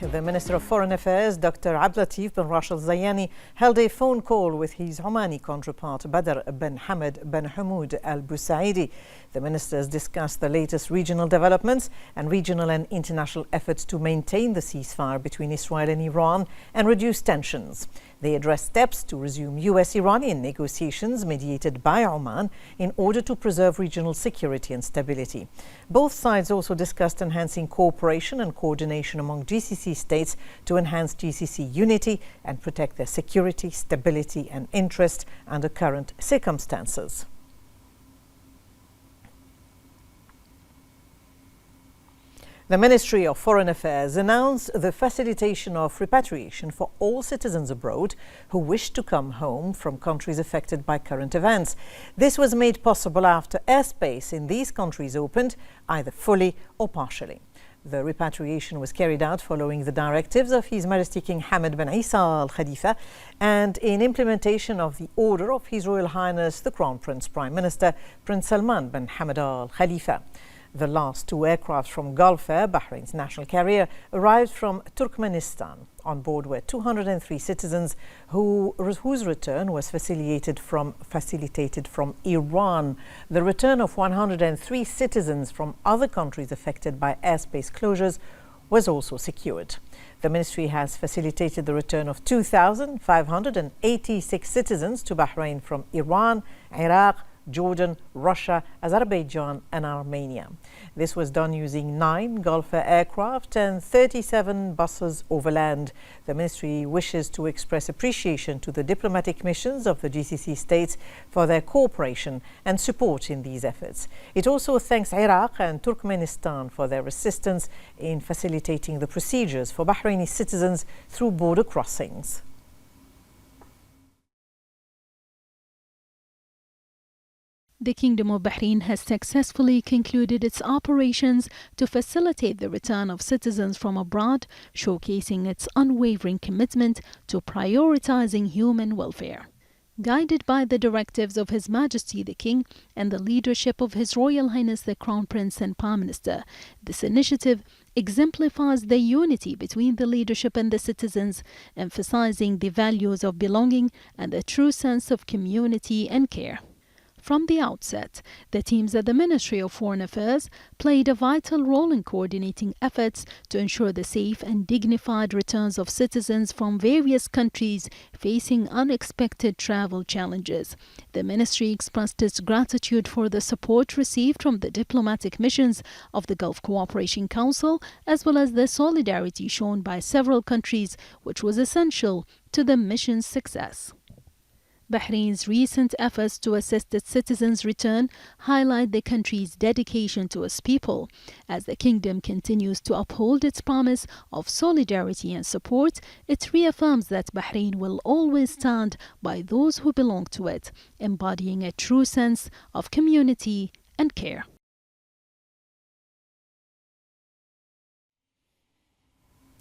The Minister of Foreign Affairs, Dr. Abdulatif bin Rashid Zayani, held a phone call with his Omani counterpart, Badr bin Hamad bin Hamoud Al Busaidi. The ministers discussed the latest regional developments and regional and international efforts to maintain the ceasefire between Israel and Iran and reduce tensions. They addressed steps to resume US-Iranian negotiations mediated by Oman in order to preserve regional security and stability. Both sides also discussed enhancing cooperation and coordination among GCC states to enhance GCC unity and protect their security, stability and interest under current circumstances. The Ministry of Foreign Affairs announced the facilitation of repatriation for all citizens abroad who wish to come home from countries affected by current events. This was made possible after airspace in these countries opened, either fully or partially. The repatriation was carried out following the directives of His Majesty King Hamad bin Isa Al Khalifa and in implementation of the order of His Royal Highness the Crown Prince Prime Minister Prince Salman bin Hamad Al Khalifa. The last two aircraft from Gulf Air, Bahrain's national carrier, arrived from Turkmenistan. On board were 203 citizens whose return was facilitated from Iran. The return of 103 citizens from other countries affected by airspace closures was also secured. The ministry has facilitated the return of 2,586 citizens to Bahrain from Iran, Iraq, Jordan, Russia, Azerbaijan and Armenia. This was done using 9 Gulf Air aircraft and 37 buses overland. The ministry wishes to express appreciation to the diplomatic missions of the GCC states for their cooperation and support in these efforts. It also thanks Iraq and Turkmenistan for their assistance in facilitating the procedures for Bahraini citizens through border crossings. The Kingdom of Bahrain has successfully concluded its operations to facilitate the return of citizens from abroad, showcasing its unwavering commitment to prioritizing human welfare. Guided by the directives of His Majesty the King and the leadership of His Royal Highness the Crown Prince and Prime Minister, this initiative exemplifies the unity between the leadership and the citizens, emphasizing the values of belonging and a true sense of community and care. From the outset, the teams at the Ministry of Foreign Affairs played a vital role in coordinating efforts to ensure the safe and dignified returns of citizens from various countries facing unexpected travel challenges. The ministry expressed its gratitude for the support received from the diplomatic missions of the Gulf Cooperation Council, as well as the solidarity shown by several countries, which was essential to the mission's success. Bahrain's recent efforts to assist its citizens' return highlight the country's dedication to its people. As the kingdom continues to uphold its promise of solidarity and support, it reaffirms that Bahrain will always stand by those who belong to it, embodying a true sense of community and care.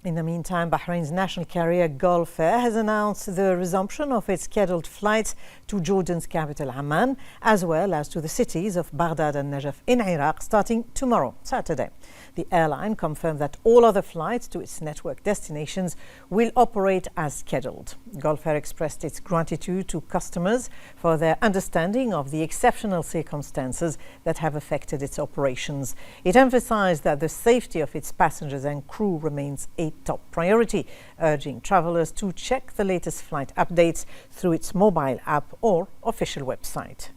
In the meantime, Bahrain's national carrier Gulf Air has announced the resumption of its scheduled flights to Jordan's capital Amman, as well as to the cities of Baghdad and Najaf in Iraq starting tomorrow, Saturday. The airline confirmed that all other flights to its network destinations will operate as scheduled. Gulf Air expressed its gratitude to customers for their understanding of the exceptional circumstances that have affected its operations. It emphasized that the safety of its passengers and crew remains a top priority, urging travelers to check the latest flight updates through its mobile app or official website.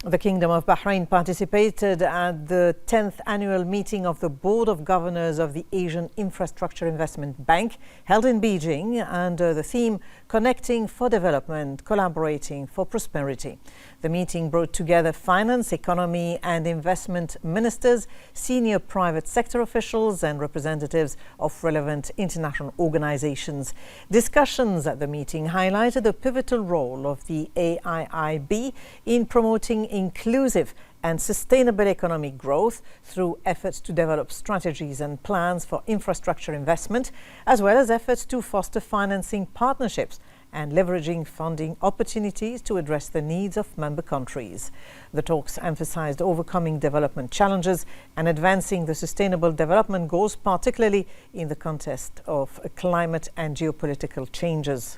The Kingdom of Bahrain participated at the 10th annual meeting of the Board of Governors of the Asian Infrastructure Investment Bank, held in Beijing under the theme Connecting for Development, Collaborating for Prosperity. The meeting brought together finance, economy and investment ministers, senior private sector officials and representatives of relevant international organizations. Discussions at the meeting highlighted the pivotal role of the AIIB in promoting inclusive and sustainable economic growth through efforts to develop strategies and plans for infrastructure investment, as well as efforts to foster financing partnerships and leveraging funding opportunities to address the needs of member countries. The talks emphasized overcoming development challenges and advancing the sustainable development goals, particularly in the context of climate and geopolitical changes.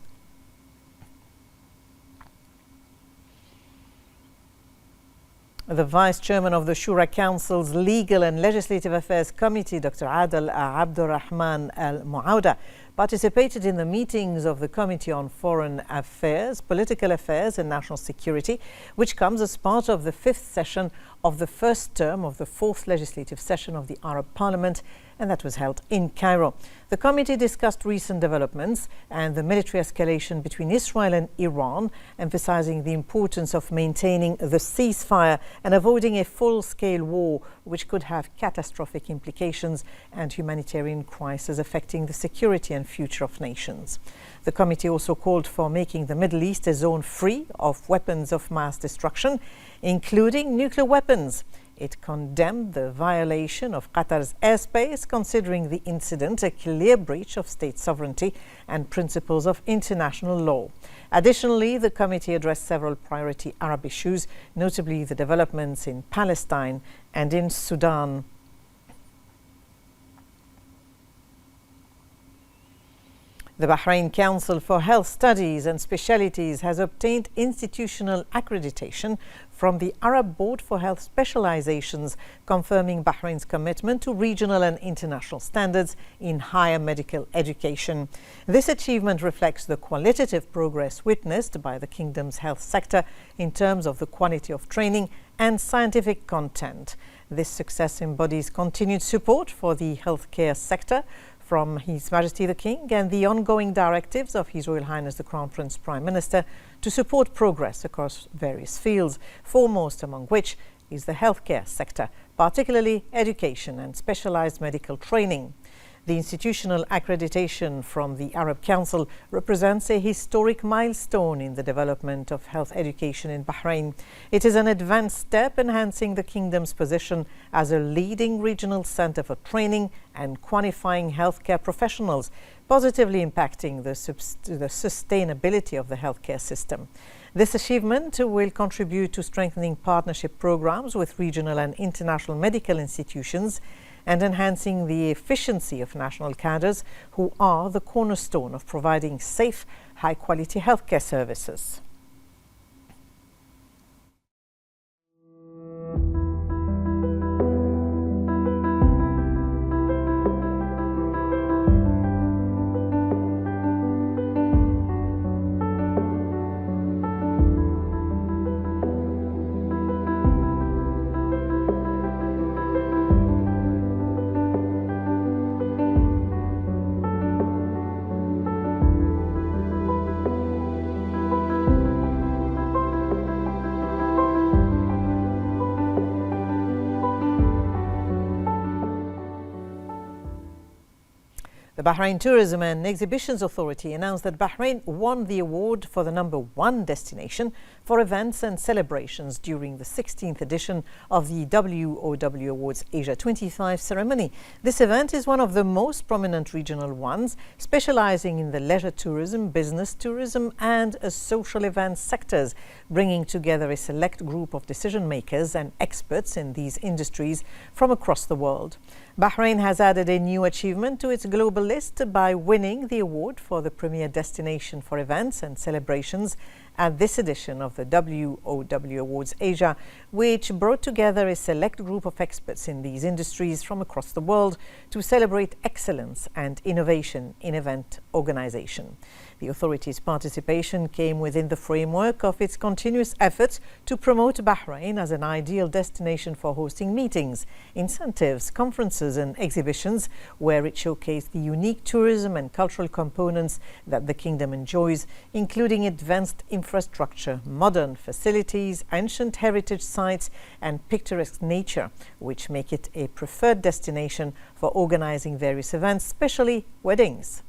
The Vice Chairman of the Shura Council's Legal and Legislative Affairs Committee, Dr. Adel Abdurrahman Al-Muawda, participated in the meetings of the Committee on Foreign Affairs, Political Affairs and National Security, which comes as part of the fifth session of the first term of the fourth legislative session of the Arab Parliament, and that was held in Cairo. The committee discussed recent developments and the military escalation between Israel and Iran, emphasizing the importance of maintaining the ceasefire and avoiding a full-scale war, which could have catastrophic implications and humanitarian crises affecting the security and future of nations. The committee also called for making the Middle East a zone free of weapons of mass destruction, including nuclear weapons. It condemned the violation of Qatar's airspace, considering the incident a clear breach of state sovereignty and principles of international law. Additionally, the committee addressed several priority Arab issues, notably the developments in Palestine and in Sudan. The Bahrain Council for Health Studies and Specialities has obtained institutional accreditation from the Arab Board for Health Specializations, confirming Bahrain's commitment to regional and international standards in higher medical education. This achievement reflects the qualitative progress witnessed by the kingdom's health sector in terms of the quality of training and scientific content. This success embodies continued support for the healthcare sector from His Majesty the King and the ongoing directives of His Royal Highness the Crown Prince Prime Minister to support progress across various fields, foremost among which is the healthcare sector, particularly education and specialized medical training. The institutional accreditation from the Arab Council represents a historic milestone in the development of health education in Bahrain. It is an advanced step enhancing the kingdom's position as a leading regional center for training and qualifying healthcare professionals, positively impacting the sustainability of the healthcare system. This achievement will contribute to strengthening partnership programs with regional and international medical institutions and enhancing the efficiency of national cadres, who are the cornerstone of providing safe, high-quality healthcare services. The Bahrain Tourism and Exhibitions Authority announced that Bahrain won the award for the #1 destination for events and celebrations during the 16th edition of the WOW Awards Asia 25 ceremony. This event is one of the most prominent regional ones, specializing in the leisure tourism, business tourism and social events sectors, bringing together a select group of decision makers and experts in these industries from across the world. Bahrain has added a new achievement to its global list by winning the award for the premier destination for events and celebrations at this edition of the WOW Awards Asia, which brought together a select group of experts in these industries from across the world to celebrate excellence and innovation in event organization. The authority's participation came within the framework of its continuous efforts to promote Bahrain as an ideal destination for hosting meetings, incentives, conferences and exhibitions, where it showcased the unique tourism and cultural components that the kingdom enjoys, including advanced infrastructure, modern facilities, ancient heritage sites and picturesque nature, which make it a preferred destination for organizing various events, especially weddings.